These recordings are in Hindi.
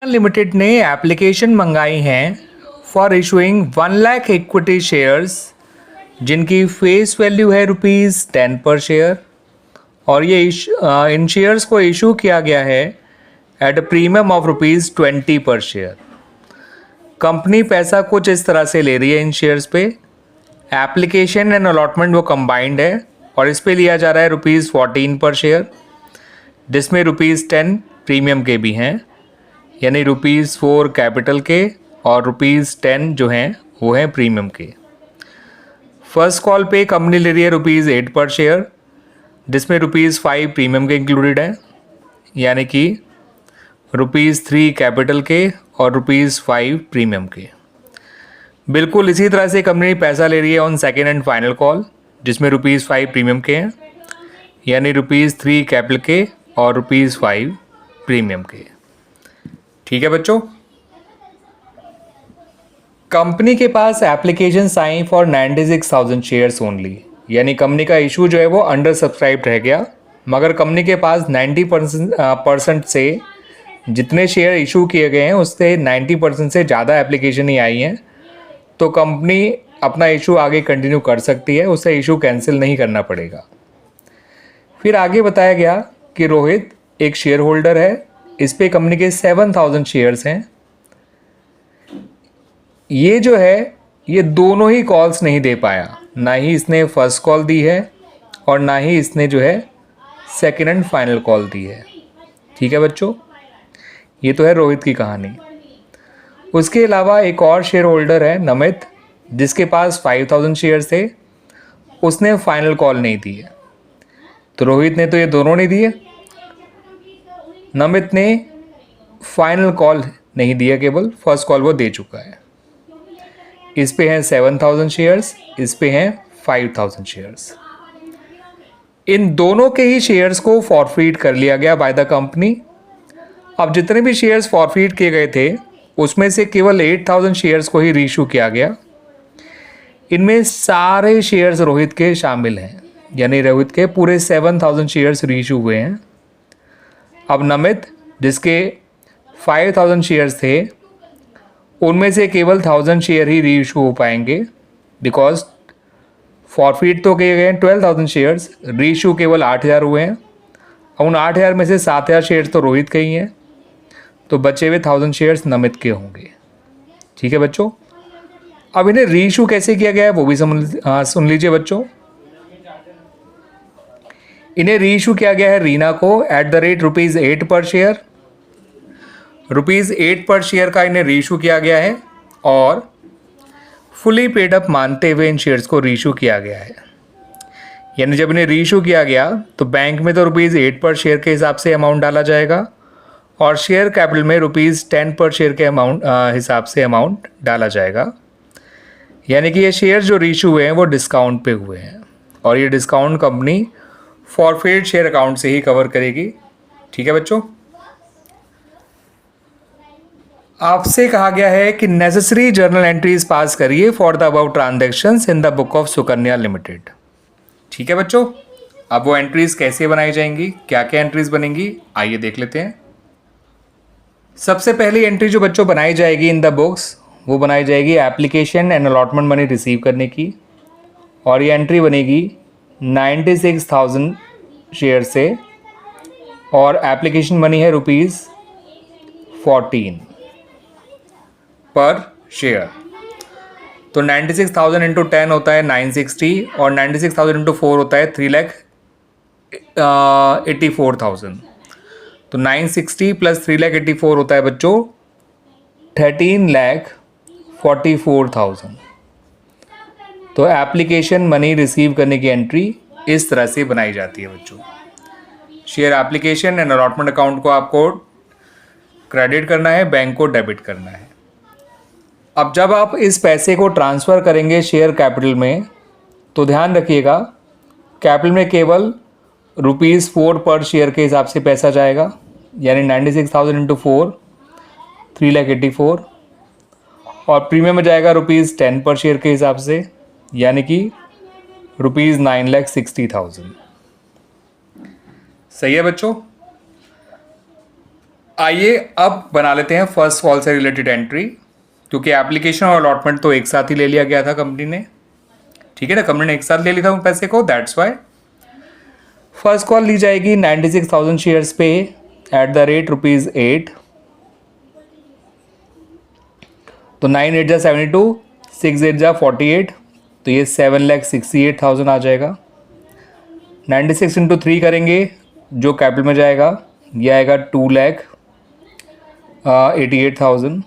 लिमिटेड ने एप्लीकेशन मंगाई हैं for issuing 1 lakh equity shares जिनकी फेस वैल्यू है ₹10 पर शेयर और ये इन शेयर्स को इशू किया गया है एट अ प्रीमियम ऑफ ₹20 पर शेयर। कंपनी पैसा कुछ इस तरह से ले रही है इन शेयर्स पे। एप्लीकेशन एंड अलॉटमेंट वो कंबाइंड है और इस पे लिया जा रहा है ₹14 पर शेयर, जिसमें ₹10 प्रीमियम के भी हैं, यानी ₹4 कैपिटल के और ₹10 जो हैं वो हैं प्रीमियम के। फर्स्ट कॉल पे कंपनी ले रही है ₹8 पर शेयर, जिसमें ₹5 प्रीमियम के इंक्लूडेड हैं, यानी कि ₹3 कैपिटल के और ₹5 प्रीमियम के। बिल्कुल इसी तरह से कंपनी पैसा ले रही है on second and final call, जिसमें ₹5 प्रीमियम के हैं, यानी ₹3 कैपिटल के और ₹5 प्रीमियम के। ठीक है बच्चों, कंपनी के पास एप्लीकेशन आई फॉर 96,000 शेयर्स ओनली, यानी कंपनी का इशू जो है वो अंडर सब्सक्राइब रह गया, मगर कंपनी के पास 90% से जितने शेयर इशू किए गए हैं उससे 90% से ज़्यादा एप्लीकेशन ही आई हैं, तो कंपनी अपना इशू आगे कंटिन्यू कर सकती है, उसे इशू कैंसिल नहीं करना पड़ेगा। फिर आगे बताया गया कि रोहित एक शेयर होल्डर है, इस पे कंपनी के 7,000 शेयर्स हैं। ये जो है ये दोनों ही कॉल्स नहीं दे पाया, ना ही इसने फर्स्ट कॉल दी है और ना ही इसने जो है सेकेंड एंड फाइनल कॉल दी है। ठीक है बच्चों, ये तो है रोहित की कहानी। उसके अलावा एक और शेयर होल्डर है नमित, जिसके पास 5,000 शेयर्स थे, उसने फाइनल कॉल नहीं दी है। तो रोहित ने तो ये दोनों नहीं दिए, नमित ने फाइनल कॉल नहीं दिया, केवल फर्स्ट कॉल वो दे चुका है। इस पे हैं 7,000 शेयर्स, इस पे हैं 5,000 शेयर्स। इन दोनों के ही शेयर्स को फॉरफीट कर लिया गया बाय द कंपनी। अब जितने भी शेयर्स फॉरफीट किए गए थे उसमें से केवल 8,000 शेयर्स को ही रीइशू किया गया। इनमें सारे शेयर्स रोहित के शामिल हैं, यानी रोहित के पूरे 7,000 शेयर्स रीइशू हुए हैं। अब नमित जिसके 5,000 शेयर्स थे उनमें से केवल 1,000 शेयर ही रीइशू हो पाएंगे, बिकॉज फॉरफीट तो किए गए हैं 12,000 शेयर्स, रीइशू केवल 8,000 हुए हैं। अब उन 8,000 में से 7,000 शेयर्स तो रोहित के ही हैं, तो बचे हुए 1,000 शेयर्स नमित के होंगे। ठीक है बच्चों, अब इन्हें रीइशू कैसे किया गया है वो भी सुन लीजिए बच्चों। इन्हें रीइशू किया गया है रीना को एट द रेट ₹8 पर शेयर। ₹8 पर शेयर का इन्हें रीइशू किया गया है और फुली पेड अप मानते हुए इन शेयर्स को रीइशू किया गया है। यानी जब इन्हें रीइशू किया गया तो बैंक में तो ₹8 पर शेयर के हिसाब से अमाउंट डाला जाएगा और शेयर कैपिटल में ₹10 पर शेयर के हिसाब से अमाउंट डाला जाएगा। यानी कि ये शेयर जो रीइशू हुए हैं वो डिस्काउंट पे हुए हैं और ये डिस्काउंट कंपनी फॉरफेड शेयर अकाउंट से ही कवर करेगी। ठीक है बच्चों, आपसे कहा गया है कि नेसेसरी जर्नल एंट्रीज पास करिए for the above transactions in the book of Sukanya limited. ठीक है बच्चों, अब वो एंट्रीज कैसे बनाई जाएंगी, क्या क्या एंट्रीज बनेंगी, आइए देख लेते हैं। सबसे पहली एंट्री जो बच्चों बनाई जाएगी इन द बुक्स वो बनाई जाएगी application and allotment money receive करने की, और ये एंट्री बनेगी 96,000 शेयर से और एप्लीकेशन मनी है ₹14 पर शेयर। तो 96,000 इंटू 10 होता है 960 और 96,000 इंटू 4 होता है 3,84,000। तो 960 प्लस 3,84,000 होता है बच्चों 13,44,000। तो एप्लीकेशन मनी रिसीव करने की एंट्री इस तरह से बनाई जाती है बच्चों। Share application and allotment account को आपको क्रेडिट करना है, बैंक को डेबिट करना है। अब जब आप इस पैसे को ट्रांसफ़र करेंगे शेयर कैपिटल में तो ध्यान रखिएगा कैपिटल में केवल ₹4 पर शेयर के हिसाब से पैसा जाएगा, यानी 96,000 इंटू 4 3,84,000 और प्रीमियम में जाएगा ₹10 पर शेयर के हिसाब से, यानी कि ₹9,60,000। सही है बच्चों। आइए अब बना लेते हैं फर्स्ट कॉल से रिलेटेड एंट्री, क्योंकि एप्लीकेशन और अलॉटमेंट तो एक साथ ही ले लिया गया था कंपनी ने, ठीक है ना, कंपनी ने एक साथ ले लिया था उन पैसे को, दैट्स वाई फर्स्ट कॉल ली जाएगी 96,000 शेयर्स पे एट द रेट ₹8। तो 9 8 जा 72, 6 8 जा 48, तो ये 7,68,000 आ जाएगा। 96 इंटू 3 करेंगे जो कैपिटल में जाएगा, ये आएगा 2,88,000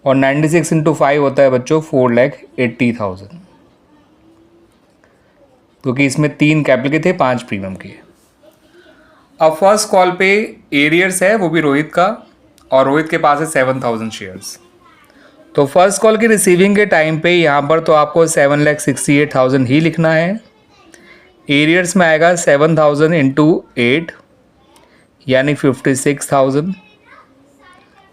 और 96 इंटू 5 होता है बच्चों 4,80,000, क्योंकि इसमें 3 कैपिटल के थे 5 प्रीमियम के। अब फर्स्ट कॉल पे एरियर्स है, वो भी रोहित का, और रोहित के पास है 7,000 शेयर्स। तो फर्स्ट कॉल की रिसीविंग के टाइम पे यहाँ पर तो आपको 7,68,000 ही लिखना है। एरियर्स में आएगा 7,000 इंटू 8 यानी 56,000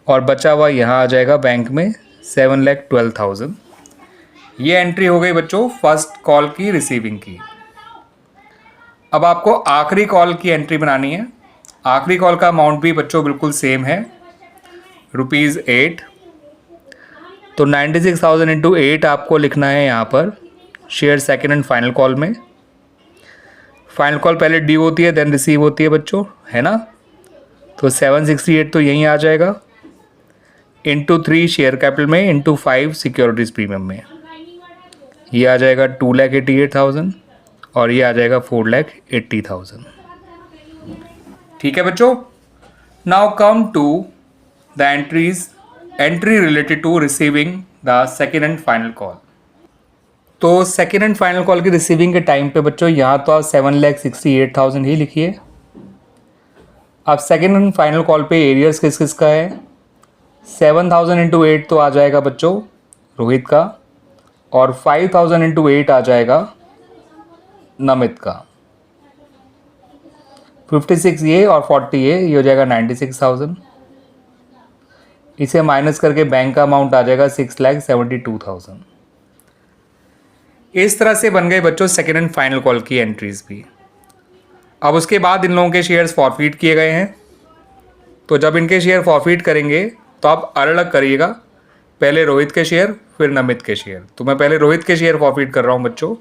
और बचा हुआ यहाँ आ जाएगा बैंक में 7,12,000। ये एंट्री हो गई बच्चों फर्स्ट कॉल की रिसीविंग की। अब आपको आखिरी कॉल की एंट्री बनानी है। आखिरी कॉल का अमाउंट भी बच्चों बिल्कुल सेम है, ₹8। तो 96,000 इंटू 8 आपको लिखना है यहाँ पर share second and final call में। फाइनल कॉल पहले ड्यू होती है देन रिसीव होती है बच्चों, है ना। तो 768 तो यहीं आ जाएगा, इंटू 3 शेयर कैपिटल में, इंटू 5 सिक्योरिटीज़ प्रीमियम में, ये आ जाएगा 2,88,000 और ये आ जाएगा 4,80,000। ठीक है बच्चों। Now come to the entry related to receiving the second and final call. तो सेकेंड एंड फाइनल कॉल की रिसीविंग के टाइम पे बच्चों यहाँ तो आप 7,68,000 ही लिखिए। अब सेकेंड एंड फाइनल कॉल पे एरियर्स किस किस का है, 7,000 इंटू 8 तो आ जाएगा बच्चों रोहित का, और 5,000 इंटू 8 आ जाएगा नमित का। 56 ये और 40 ये हो जाएगा 96,000। इसे माइनस करके बैंक का अमाउंट आ जाएगा 6,72,000। इस तरह से बन गए बच्चों सेकेंड एंड फाइनल कॉल की एंट्रीज भी। अब उसके बाद इन लोगों के शेयर्स फॉरफीट किए गए हैं, तो जब इनके शेयर फॉरफीट करेंगे तो आप अलग अलग करिएगा, पहले रोहित के शेयर फिर नमित के शेयर। तो मैं पहले रोहित के शेयर फॉरफीट कर रहा हूँ बच्चों।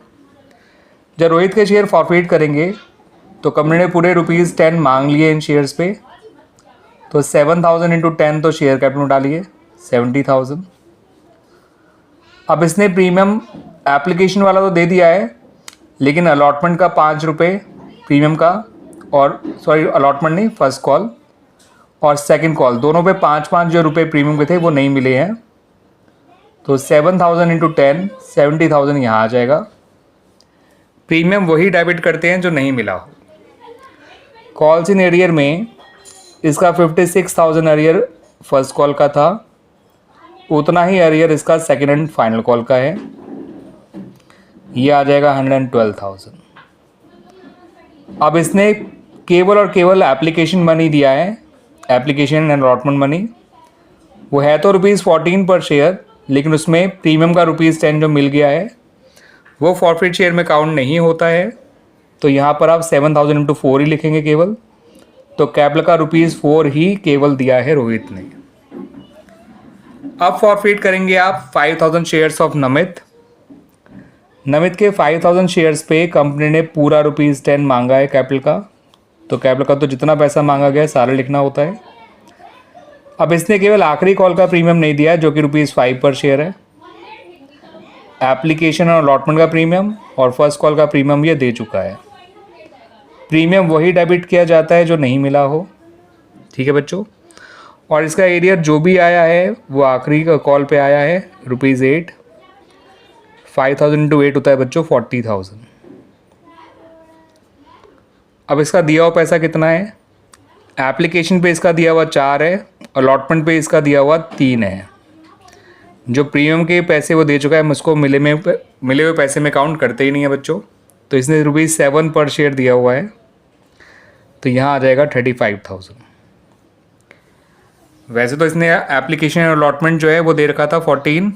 जब रोहित के शेयर फॉरफीट करेंगे तो कंपनी ने पूरे ₹10 मांग लिए इन शेयर्स पे, तो 7,000 इंटू 10 तो शेयर कैपिटल में डालिए 70,000। अब इसने प्रीमियम एप्लीकेशन वाला तो दे दिया है, लेकिन अलॉटमेंट का ₹5 प्रीमियम का, और सॉरी अलॉटमेंट नहीं, फर्स्ट कॉल और सेकंड कॉल दोनों पे 5-5 जो रुपये प्रीमियम के थे वो नहीं मिले हैं। तो 7,000 इंटू 10 70,000 यहाँ आ जाएगा। प्रीमियम वही डेबिट करते हैं जो नहीं मिला हो। कॉल्स इन एरियर में इसका 56,000 एरियर फर्स्ट कॉल का था, उतना ही एरियर इसका सेकेंड एंड फाइनल कॉल का है, ये आ जाएगा 112,000। अब इसने केवल और केवल एप्लीकेशन मनी दिया है, एप्लीकेशन एंड अलॉटमेंट मनी, वो है तो ₹14 पर शेयर, लेकिन उसमें प्रीमियम का ₹10 जो मिल गया है वो फॉरफिट शेयर में काउंट नहीं होता है। तो यहाँ पर आप 7,000 इंटू 4 ही लिखेंगे केवल, तो कैपिटल का ₹4 ही केवल दिया है रोहित ने। अब फॉरफिट करेंगे आप 5,000 शेयर्स ऑफ नमित। नमित के 5,000 शेयर्स पे कंपनी ने पूरा ₹10 मांगा है कैपिटल का, तो कैपिटल का तो जितना पैसा मांगा गया है सारा लिखना होता है। अब इसने केवल आखिरी कॉल का प्रीमियम नहीं दिया है जो कि ₹5 पर शेयर है। एप्लीकेशन और अलॉटमेंट का प्रीमियम और फर्स्ट कॉल का प्रीमियम ये दे चुका है। प्रीमियम वही डेबिट किया जाता है जो नहीं मिला हो, ठीक है बच्चों। और इसका एरियर जो भी आया है वो आखिरी कॉल पे आया है ₹8। 5,000 इंटू 8 होता है बच्चों 40,000। अब इसका दिया हुआ पैसा कितना है, एप्लीकेशन पे इसका दिया हुआ 4 है, अलॉटमेंट पे इसका दिया हुआ 3 है। जो प्रीमियम के पैसे वो दे चुका है, हम उसको मिले हुए पैसे में काउंट करते ही नहीं है बच्चों। तो इसने ₹7 पर शेयर दिया हुआ है, तो यहाँ आ जाएगा 35,000। वैसे तो इसने एप्लीकेशन अलॉटमेंट जो है वो दे रखा था 14,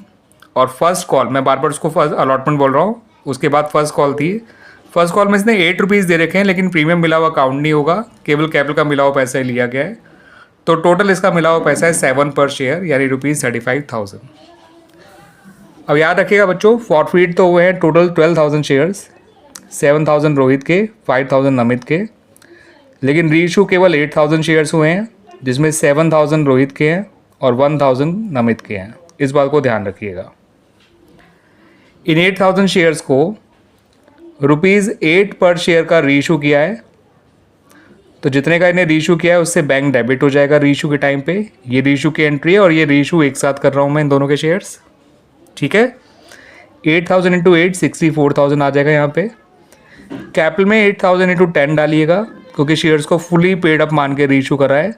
और फर्स्ट कॉल, मैं बार बार उसको फर्स्ट अलॉटमेंट बोल रहा हूँ, उसके बाद फर्स्ट कॉल थी फर्स्ट कॉल में इसने 8 रुपीज़ दे रखे हैं, लेकिन प्रीमियम मिला हुआ काउंट नहीं होगा, केवल कैपिटल का मिला हुआ पैसा ही लिया गया है। तो टोटल इसका मिला हुआ पैसा है 7 पर शेयर, यानी ₹35,000। अब याद रखिएगा बच्चों, फॉरफीट तो हुए हैं टोटल 12,000 शेयर्स, 7,000 रोहित के, 5,000 नमित के, लेकिन रीइशू केवल 8,000 शेयर्स हुए हैं, जिसमें 7,000 रोहित के हैं और 1,000 नमित के हैं। इस बात को ध्यान रखिएगा। इन 8,000 शेयर्स को ₹8 पर शेयर का रीइशू किया है, तो जितने का इन्हें रीइशू किया है उससे बैंक डेबिट हो जाएगा रीइशू के टाइम पे। ये रीइशू की एंट्री है और ये रीइशू एक साथ कर रहा हूँ मैं इन दोनों के शेयर्स, ठीक है। 8,000 इंटू 8 64,000 आ जाएगा यहाँ पे। कैपिटल में 8,000 इंटू 10 डालिएगा, क्योंकि शेयर्स को फुली पेड अप मान के रीइशू करा है।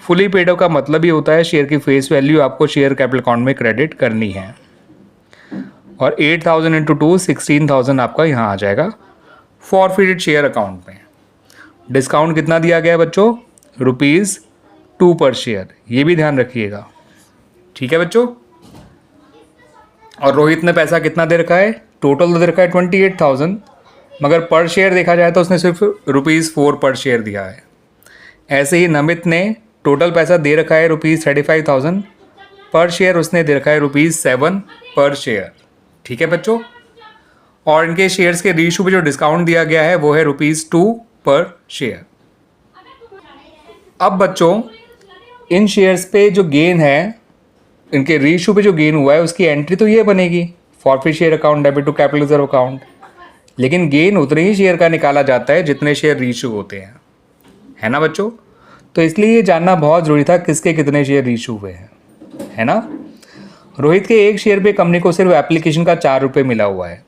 फुली पेड अप का मतलब ही होता है शेयर की फेस वैल्यू आपको शेयर कैपिटल अकाउंट में क्रेडिट करनी है। और 8,000 इंटू 2 16,000 आपका यहाँ आ जाएगा फॉरफिटेड शेयर अकाउंट में। डिस्काउंट कितना दिया गया है बच्चों? ₹2 पर शेयर, ये भी ध्यान रखिएगा, ठीक है बच्चों। और रोहित ने पैसा कितना दे रखा है? टोटल दे रखा है 28,000, मगर पर शेयर देखा जाए तो उसने सिर्फ ₹4 पर शेयर दिया है। ऐसे ही नमित ने टोटल पैसा दे रखा है ₹35,000, पर शेयर उसने दे रखा है ₹7 पर शेयर, ठीक है बच्चों। और इनके शेयर्स के रीइशू पे जो डिस्काउंट दिया गया है वो है ₹2 पर शेयर। अब बच्चों इन शेयर्स पे जो गेन है, इनके रीइशू पे जो गेन हुआ है उसकी एंट्री तो ये बनेगी forfeit share account debit to capital reserve account, लेकिन गेन उतने ही शेयर का निकाला जाता है जितने शेयर रीइशू होते हैं, है ना बच्चों। तो इसलिए ये जानना बहुत ज़रूरी था किसके कितने शेयर रीइशू हुए हैं, है ना। रोहित के एक शेयर पे कंपनी को सिर्फ एप्लीकेशन का ₹4 मिला हुआ है।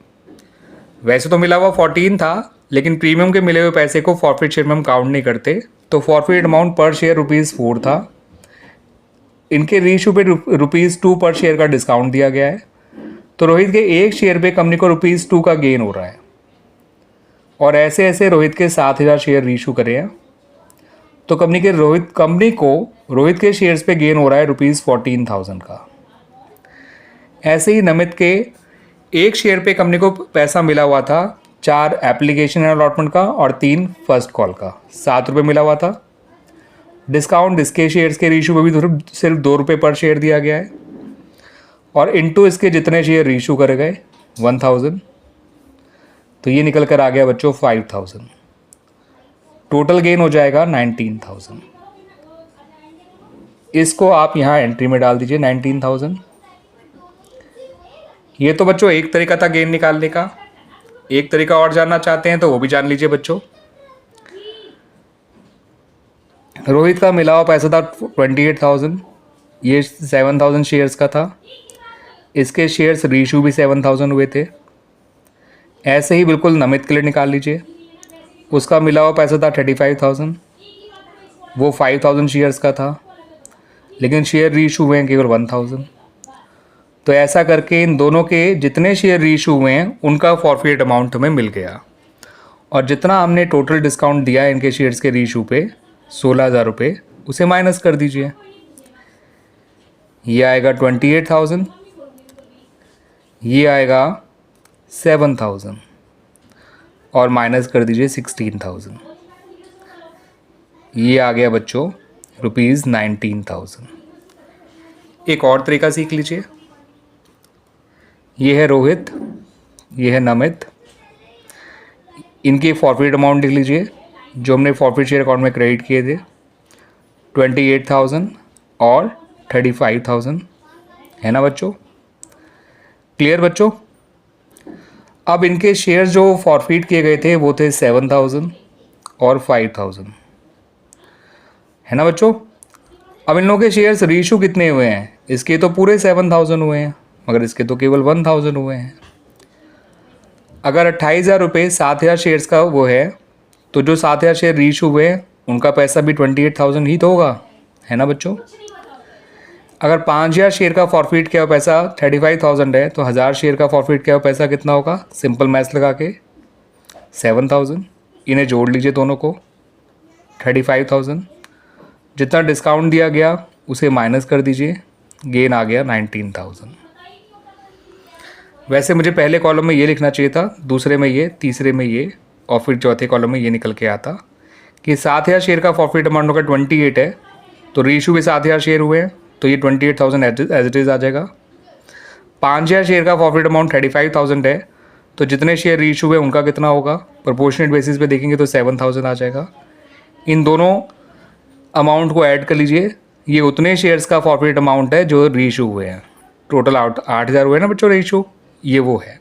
वैसे तो मिला हुआ 14 था, लेकिन प्रीमियम के मिले हुए पैसे को फॉरफिट शेयर में हम काउंट नहीं करते, तो फॉरफिट अमाउंट पर शेयर ₹4 था। इनके रीइशू पे ₹2 पर शेयर का डिस्काउंट दिया गया है, तो रोहित के एक शेयर पे कंपनी को ₹2 का गेन हो रहा है। और ऐसे ऐसे रोहित के 7,000 शेयर रीइशू करे हैं, तो कंपनी को रोहित के शेयर्स पे गेन हो रहा है ₹14,000 का। ऐसे ही नमित के एक शेयर पे कंपनी को पैसा मिला हुआ था 4 एप्लीकेशन अलॉटमेंट का और 3 फर्स्ट कॉल का, ₹7 मिला हुआ था। डिस्काउंट इसके शेयर्स के रीइशू पे भी सिर्फ ₹2 पर शेयर दिया गया है, और इनटू इसके जितने शेयर रीइशू करे गए 1,000, तो ये निकल कर आ गया बच्चों 5,000। टोटल गेन हो जाएगा 19,000। इसको आप यहाँ एंट्री में डाल दीजिए 19,000। ये तो बच्चों एक तरीका था गेन निकालने का। एक तरीका और जानना चाहते हैं तो वो भी जान लीजिए बच्चों। रोहित का मिला हुआ पैसा था 28,000, ये 7,000 शेयर्स का था। इसके शेयर्स रीइशू भी 7,000 हुए थे। ऐसे ही बिल्कुल नमित के लिए निकाल लीजिए। उसका मिला हुआ पैसा था 35,000, वो 5,000 शेयर्स का था, लेकिन शेयर रीइशू हुए हैं केवल 1,000। तो ऐसा करके इन दोनों के जितने शेयर रीइशू हुए हैं उनका फॉरफिट अमाउंट हमें मिल गया, और जितना हमने टोटल डिस्काउंट दिया है इनके शेयर्स के रीइशू पे 16,000 रुपये, उसे माइनस कर दीजिए। ये आएगा 28,000, ये आएगा 7,000, और माइनस कर दीजिए 16,000। ये आ गया बच्चों ₹19,000। एक और तरीका सीख लीजिए। ये है रोहित, ये है नमित। इनके फॉरफिट अमाउंट लिख लीजिए जो हमने फॉरफिट शेयर अकाउंट में क्रेडिट किए थे, 28,000 और 35,000, है ना बच्चों। क्लियर बच्चों। अब इनके शेयर जो फॉरफिट किए गए थे वो थे 7,000 और 5,000, है ना बच्चों। अब इन लोगों के शेयर्स रीइशू कितने हुए हैं? इसके तो पूरे 7,000 हुए हैं, मगर इसके तो केवल 1,000 हुए हैं। अगर 28,000 रुपये 7,000 शेयर्स का वो है, तो जो 7,000 शेयर रीइशू हुए हैं उनका पैसा भी 28,000 ही तो होगा, है ना बच्चों। अगर 5,000 शेयर का फॉरफिट किया हुआ पैसा 35,000 है, तो 1,000 शेयर का फॉरफिट किया हुआ पैसा कितना होगा? सिंपल मैथ्स लगा के 7,000। इन्हें जोड़ लीजिए दोनों को, 35,000। जितना डिस्काउंट दिया गया उसे माइनस कर दीजिए, गेन आ गया 19,000। वैसे मुझे पहले कॉलम में ये लिखना चाहिए था, दूसरे में ये, तीसरे में ये, और फिर चौथे कॉलम में ये निकल के आता कि 7,000 शेयर का फॉरफिट अमाउंट होगा 28 है, तो रीइशू भी 7,000 शेयर हुए हैं, तो ये 28,000 एज इट इज़ आ जाएगा। 5,000 शेयर का प्रॉफिट अमाउंट 35,000 है, तो जितने शेयर रीइशू हुए उनका कितना होगा, प्रोपोर्शनेट बेसिस पे देखेंगे तो 7,000 आ जाएगा। इन दोनों अमाउंट को ऐड कर लीजिए, ये उतने शेयर्स का प्रॉफिट अमाउंट है जो रीइशू हुए हैं। टोटल 8,000 हुए ना बच्चों रीइशू, ये वो है।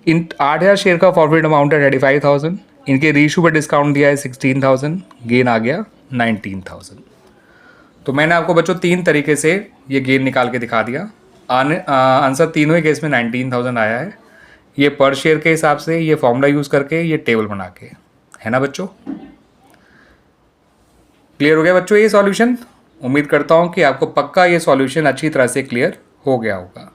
इन 8,000 शेयर का प्रॉफिट अमाउंट है 35,000, इनके रीइशू पर डिस्काउंट दिया है 16,000, गेन आ गया 19,000। तो मैंने आपको बच्चों 3 तरीके से ये गेन निकाल के दिखा दिया। आंसर तीनों ही केस में 19,000 आया है, ये पर शेयर के हिसाब से, ये फॉर्मूला यूज़ करके, ये टेबल बना के, है ना बच्चों। क्लियर हो गया बच्चों ये सॉल्यूशन? उम्मीद करता हूँ कि आपको पक्का ये सॉल्यूशन अच्छी तरह से क्लियर हो गया होगा।